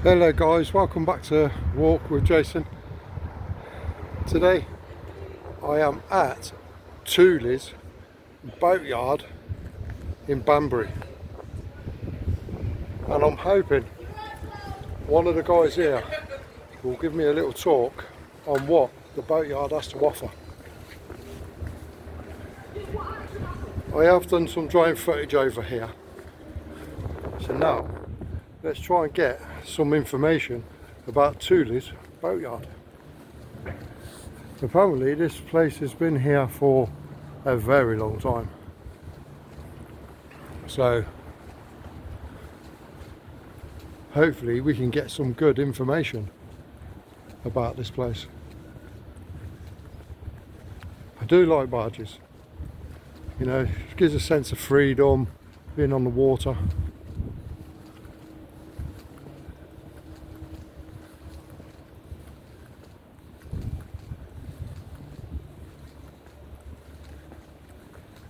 Hello guys, welcome back to Walk with Jason. Today I am at Tooleys Boatyard in Banbury, and I'm hoping one of the guys here will give me a little talk on what the boatyard has to offer. I have done some drone footage over here, so now let's try and get some information about Tooleys Boatyard. Apparently this place has been here for a very long time, so hopefully we can get some good information about this place. I do like barges, you know, it gives a sense of freedom, being on the water.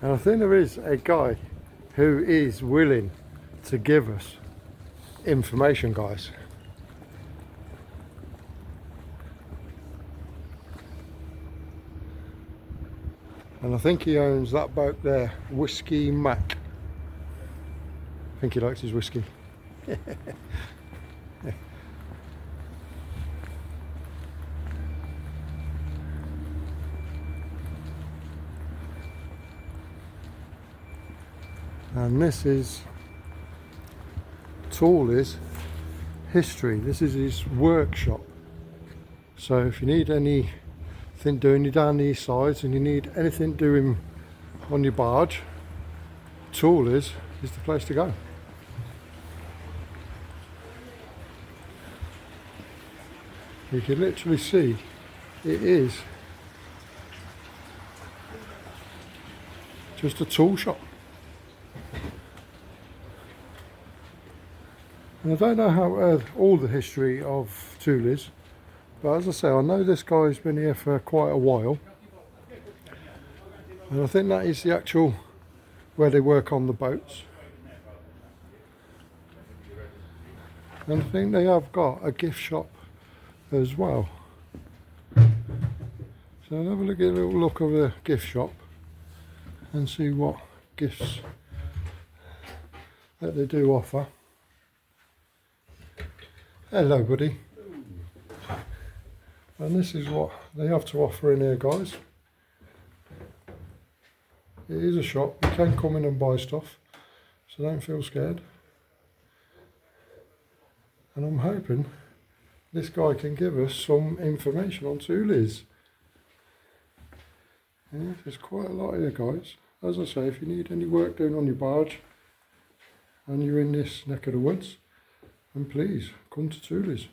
And I think there is a guy who is willing to give us information, guys. And I think he owns that boat there, Whiskey Mac. I think he likes his whiskey. And this is Tooleys history. This is his workshop. So if you need anything doing you down these sides and you need anything doing on your barge, Tooleys is the place to go. You can literally see it is just a tool shop. And I don't know how all the history of Tooleys, but as I say, I know this guy's been here for quite a while, and I think that is the actual where they work on the boats. And I think they have got a gift shop as well. So I'll have a little look of the gift shop and see what gifts that they do offer. Hello buddy. And this is what they have to offer in here, guys. It is a shop, you can come in and buy stuff, so don't feel scared. And I'm hoping this guy can give us some information on Tooleys. Yeah, there's quite a lot here, guys. As I say, if you need any work doing on your barge and you're in this neck of the woods, then please come to Tooleys.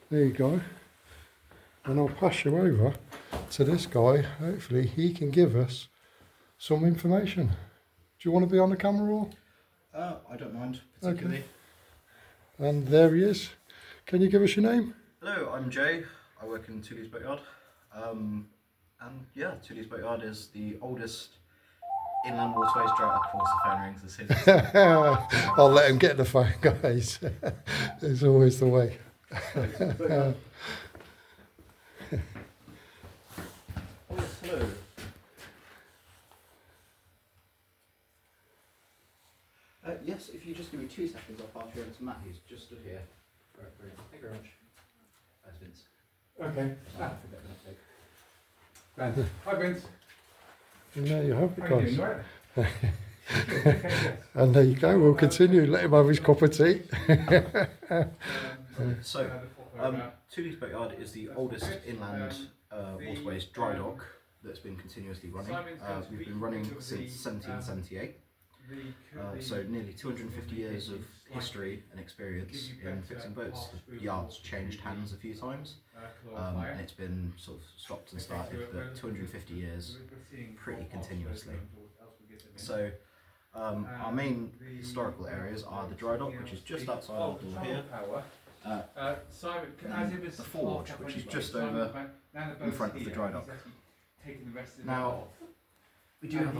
There you go. And I'll pass you over to this guy. Hopefully he can give us some information. Do you want to be on the camera or? I don't mind particularly. Okay. And there he is. Can you give us your name? Hello, I'm Jay. I work in Tooleys Boatyard. And yeah, Tooleys Boatyard is the oldest inland waterways dry dock for the phone rings. I'll let him get the phone, guys. It's always the way. Hello. Yes, if you just give me 2 seconds, I'll pass you over to Matt, who's just stood here. Right, brilliant. Thank you very much. That's Vince. Okay. Ah. Hi, Vince. And there you have it, How are you guys. doing? Right? Okay, yes. And there you go, we'll continue. Let him have his cup of tea. So, Tooleys Boatyard is the oldest inland waterways dry dock that's been continuously running. We've been running since 1778. So nearly 250 years of history and experience in fixing boats. The yard's changed hands a few times, and it's been sort of stopped and started, but 250 years pretty continuously. So our main historical areas are the dry dock, which is just outside our door here, the forge, which is just over in front of the dry dock. Now, we do have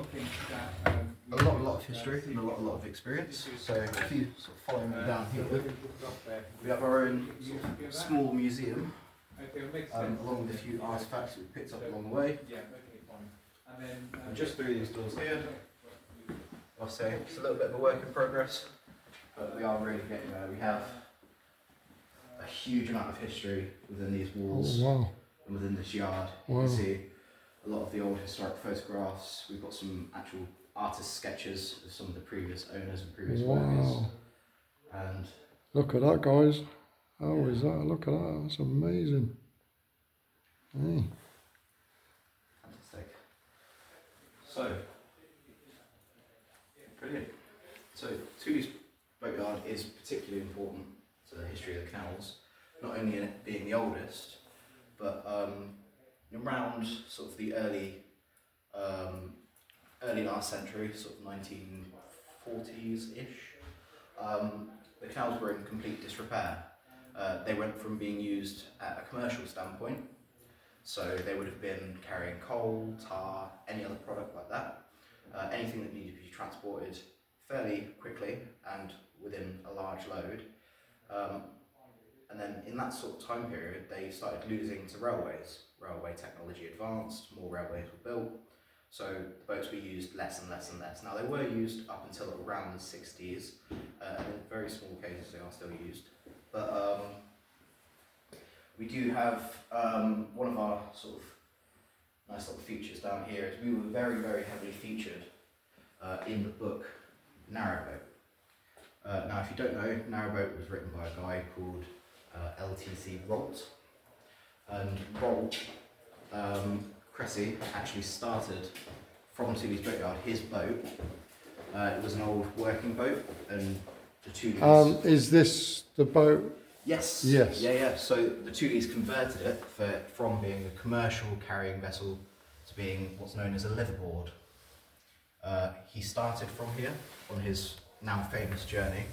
a lot of history and a lot of experience. So if you sort of follow me down here, we have our own sort of small museum, along with a few artifacts we picked up along the way. And just through these doors here, I'll say it's a little bit of a work in progress, but we are really getting there. We have a huge amount of history within these walls. Oh, wow. And within this yard. Wow. You can see a lot of the old historic photographs. We've got some actual artist sketches of some of the previous owners and previous workers. Wow. And Look at that, guys. How is that? Look at that. That's amazing. Hey. fantastic. So, brilliant. So, Tooleys boatyard is particularly important to the history of the canals, not only in it being the oldest, but around sort of the early last century, sort of 1940s-ish, the canals were in complete disrepair. They went from being used at a commercial standpoint, so they would have been carrying coal, tar, any other product like that, anything that needed to be transported fairly quickly and within a large load. And then in that sort of time period, they started losing to railways. Railway technology advanced, more railways were built, so the boats were used less and less and less. Now they were used up until around the 60s, and in very small cases they are still used. But we do have one of our sort of nice little features down here is we were very, very heavily featured in the book Narrowboat. Now if you don't know, Narrowboat was written by a guy called LTC Rolt, and Rolt, Cressy, actually started from Tooleys boatyard, his boat. It was an old working boat, and the Tooleys... Is this the boat? Yes. Yes. Yeah. So the Tooleys converted it from being a commercial carrying vessel to being what's known as a liverboard. He started from here on his now famous journey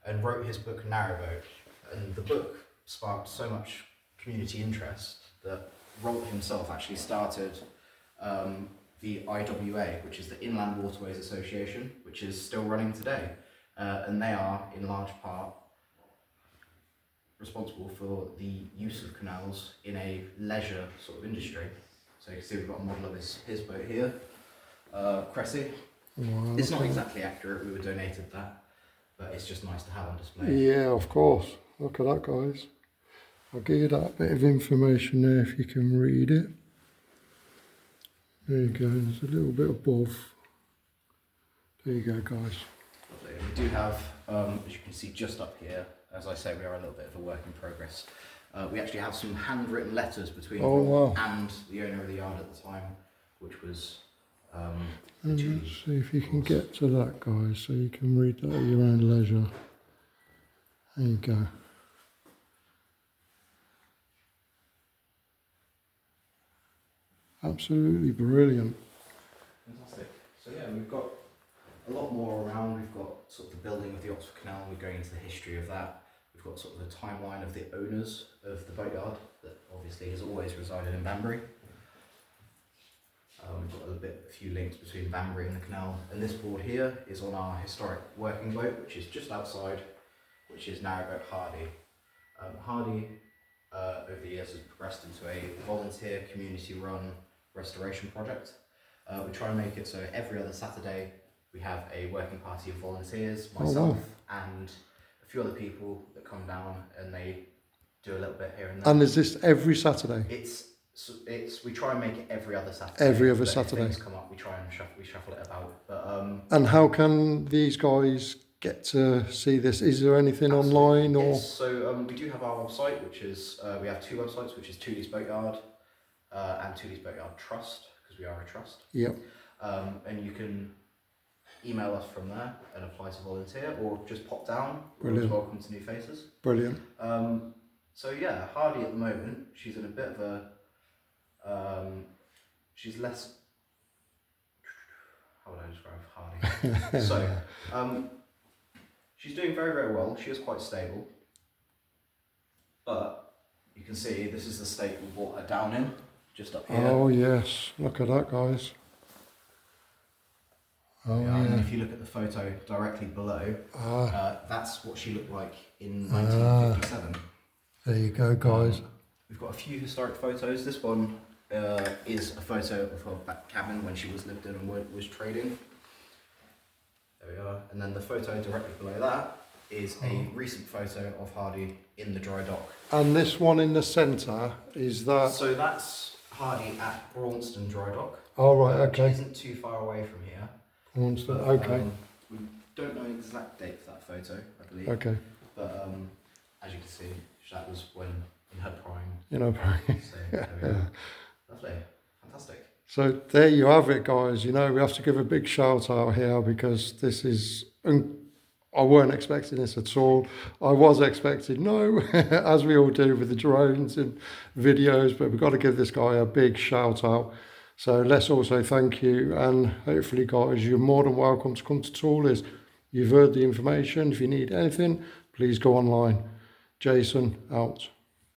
and wrote his book Narrowboat. And the book sparked so much community interest that Rolt himself actually started the IWA, which is the Inland Waterways Association, which is still running today. And they are, in large part, responsible for the use of canals in a leisure sort of industry. So you can see we've got a model of his boat here, Cressy. Wow, It's not exactly accurate, we were donated that, but it's just nice to have on display. Yeah, of course. Look at that, guys. I'll give you that bit of information there if you can read it. There you go, there's a little bit above. There you go, guys. We do have, as you can see just up here, as I say, we are a little bit of a work in progress. We actually have some handwritten letters between Rob and the owner of the yard at the time, which was And let's see if you can get to that, guys, so you can read that at your own leisure. There you go. Absolutely brilliant. Fantastic. So yeah, we've got a lot more around. We've got sort of the building of the Oxford Canal. We're going into the history of that. We've got sort of the timeline of the owners of the boatyard that obviously has always resided in Banbury. We've got a few links between Banbury and the canal. And this board here is on our historic working boat, which is just outside, which is Narrowboat Hardy. Hardy, over the years, has progressed into a volunteer, community-run restoration project. We try and make it so every other Saturday we have a working party of volunteers, myself and a few other people that come down and they do a little bit here and there. And is this every Saturday? We try and make it every other Saturday. Every other If Saturday. things come up, we try and shuffle it about. But And how can these guys get to see this? Is there anything online or? yes, so we do have our website, which is we have two websites, which is Tooleys Boatyard and Tooleys Boatyard Trust, because we are a trust. Yep. And you can email us from there and apply to volunteer, or just pop down. We're Brilliant. always welcome to new faces. Brilliant. So yeah, Hardy at the moment, she's in a bit of a she's less, how would I describe Hardy? So she's doing very, very well. She is quite stable, but you can see this is the state we brought her down in, just up here. Oh yes, look at that, guys. Oh, And then yeah. if you look at the photo directly below, that's what she looked like in Ah. 1957. There you go, guys. We've got a few historic photos. This one is a photo of her back cabin when she was lived in and was trading. There we are. And then the photo directly below that is a recent photo of Hardy in the dry dock. And this one in the centre, is that... So that's Hardy at Braunston Dry Dock. Oh, right, Which okay. isn't too far away from here. Braunston, But, okay. We don't know the exact date for that photo, I believe. Okay. But as you can see, that was when in her prime. You know, So there we go. Lovely, fantastic. so there you have it, guys. You know, we have to give a big shout out here because this is... I weren't expecting this at all. I was expecting no, as we all do with the drones and videos, but we've got to give this guy a big shout out. So let's also thank you, and hopefully, guys, you're more than welcome to come to Tooleys. You've heard the information. If you need anything, please go online. Jason, out.